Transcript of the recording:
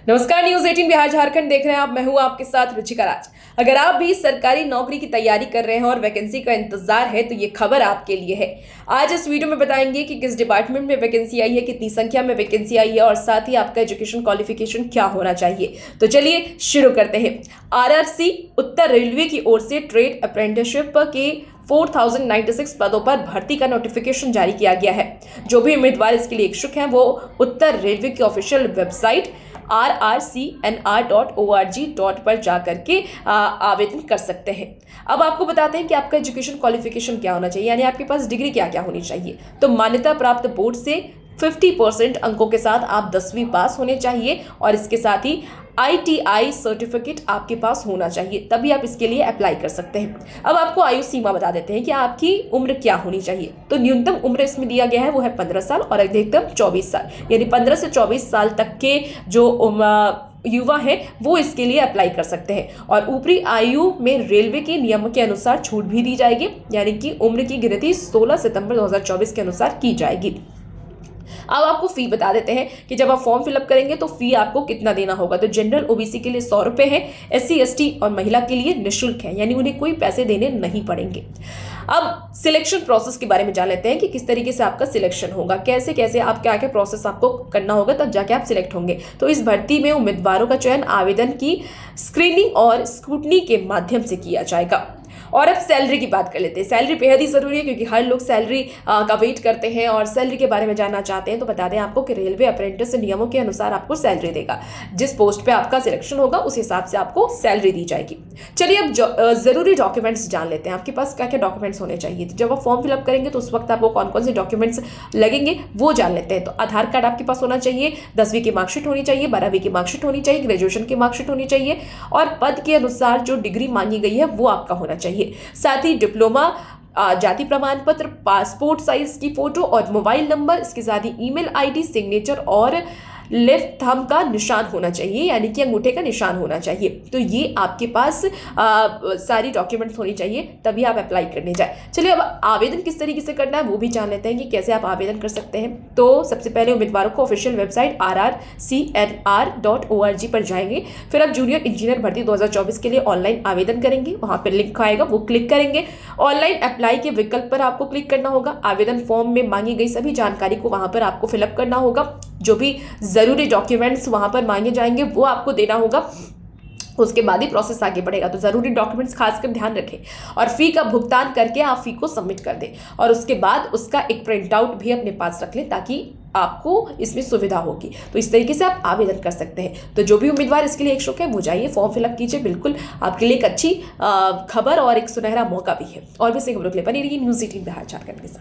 नमस्कार, न्यूज 18 बिहार झारखंड देख रहे हैं आप। मैं हूं आपके साथ रुचिका राज। अगर आप भी सरकारी नौकरी की तैयारी कर रहे हैं और वैकेंसी का इंतजार है तो ये खबर आपके लिए है। आज इस वीडियो में बताएंगे कि किस डिपार्टमेंट में वैकेंसी आई है, कितनी संख्या में वैकेंसी आई है और साथ ही आपका एजुकेशन क्वालिफिकेशन क्या होना चाहिए। तो चलिए शुरू करते हैं। आरआरसी उत्तर रेलवे की ओर से ट्रेड अप्रेंटिसशिप के 4096 पदों पर भर्ती का नोटिफिकेशन जारी किया गया है। जो भी उम्मीदवार इसके लिए इच्छुक हैं वो उत्तर रेलवे की ऑफिशियल वेबसाइट rrcnr.org पर जाकर के आवेदन कर सकते हैं। अब आपको बताते हैं कि आपका एजुकेशन क्वालिफिकेशन क्या होना चाहिए, यानी आपके पास डिग्री क्या क्या होनी चाहिए। तो मान्यता प्राप्त बोर्ड से 50% अंकों के साथ आप 10वीं पास होने चाहिए और इसके साथ ही ITI सर्टिफिकेट आपके पास होना चाहिए, तभी आप इसके लिए अप्लाई कर सकते हैं। अब आपको आयु सीमा बता देते हैं कि आपकी उम्र क्या होनी चाहिए। तो न्यूनतम उम्र इसमें दिया गया है वो है 15 साल और अधिकतम 24 साल, यानी 15 से 24 साल तक के जो युवा है वो इसके लिए अप्लाई कर सकते हैं। और ऊपरी आयु में रेलवे के नियम के अनुसार छूट भी दी जाएगी, यानी कि उम्र की गिनती 16 सितंबर 2024 के अनुसार की जाएगी। अब आपको फी बता देते हैं कि जब आप फॉर्म फिलअप करेंगे तो फी आपको कितना देना होगा। तो जनरल OBC के लिए 100 रुपये है, SC ST और महिला के लिए निःशुल्क है, यानी उन्हें कोई पैसे देने नहीं पड़ेंगे। अब सिलेक्शन प्रोसेस के बारे में जान लेते हैं कि किस तरीके से आपका सिलेक्शन होगा, कैसे कैसे आप क्या क्या प्रोसेस आपको करना होगा, तब जाके आप सिलेक्ट होंगे। तो इस भर्ती में उम्मीदवारों का चयन आवेदन की स्क्रीनिंग और स्क्रूटनी के माध्यम से किया जाएगा। और अब सैलरी की बात कर लेते हैं। सैलरी बेहद ही ज़रूरी है क्योंकि हर लोग सैलरी का वेट करते हैं और सैलरी के बारे में जानना चाहते हैं। तो बता दें आपको कि रेलवे अप्रेंटिस नियमों के अनुसार आपको सैलरी देगा। जिस पोस्ट पे आपका सिलेक्शन होगा उस हिसाब से आपको सैलरी दी जाएगी। चलिए अब ज़रूरी डॉक्यूमेंट्स जान लेते हैं। आपके पास क्या क्या डॉक्यूमेंट्स होने चाहिए। तो जब आप फॉर्म फिलअप करेंगे तो उस वक्त आपको कौन कौन से डॉक्यूमेंट्स लगेंगे वो जान लेते हैं। तो आधार कार्ड आपके पास होना चाहिए, 10वीं की मार्कशीट होनी चाहिए, 12वीं की मार्कशीट होनी चाहिए, ग्रेजुएशन की मार्कशीट होनी चाहिए और पद के अनुसार जो डिग्री मांगी गई है वो आपका होना चाहिए। साथ ही डिप्लोमा, जाति प्रमाण पत्र, पासपोर्ट साइज की फोटो और मोबाइल नंबर, इसके साथ ही ईमेल ID, सिग्नेचर और लेफ्ट थंब का निशान होना चाहिए, यानी कि अंगूठे का निशान होना चाहिए। तो ये आपके पास सारी डॉक्यूमेंट्स होनी चाहिए, तभी आप अप्लाई करने जाए। चलिए अब आवेदन किस तरीके से करना है वो भी जान लेते हैं कि कैसे आप आवेदन कर सकते हैं। तो सबसे पहले उम्मीदवारों को ऑफिशियल वेबसाइट rrcnr.org पर जाएंगे। फिर आप जूनियर इंजीनियर भर्ती 2024 के लिए ऑनलाइन आवेदन करेंगे। वहाँ पर लिंक आएगा, वो क्लिक करेंगे। ऑनलाइन अप्लाई के विकल्प पर आपको क्लिक करना होगा। आवेदन फॉर्म में मांगी गई सभी जानकारी को वहाँ पर आपको फिलअप करना होगा। जो भी ज़रूरी डॉक्यूमेंट्स वहाँ पर मांगे जाएंगे वो आपको देना होगा। उसके बाद ही प्रोसेस आगे बढ़ेगा। तो ज़रूरी डॉक्यूमेंट्स खासकर ध्यान रखें और फ़ी का भुगतान करके आप फ़ी को सबमिट कर दें और उसके बाद उसका एक प्रिंट आउट भी अपने पास रख लें ताकि आपको इसमें सुविधा होगी। तो इस तरीके से आप आवेदन कर सकते हैं। तो जो भी उम्मीदवार इसके लिए इच्छुक है वो जाइए, फॉर्म फिलअप कीजिए। बिल्कुल आपके लिए एक अच्छी खबर और एक सुनहरा मौका भी है। और भी ऐसी खबरों के लिए बनी रहिए न्यूज़ 18 बिहार झारखंड के साथ।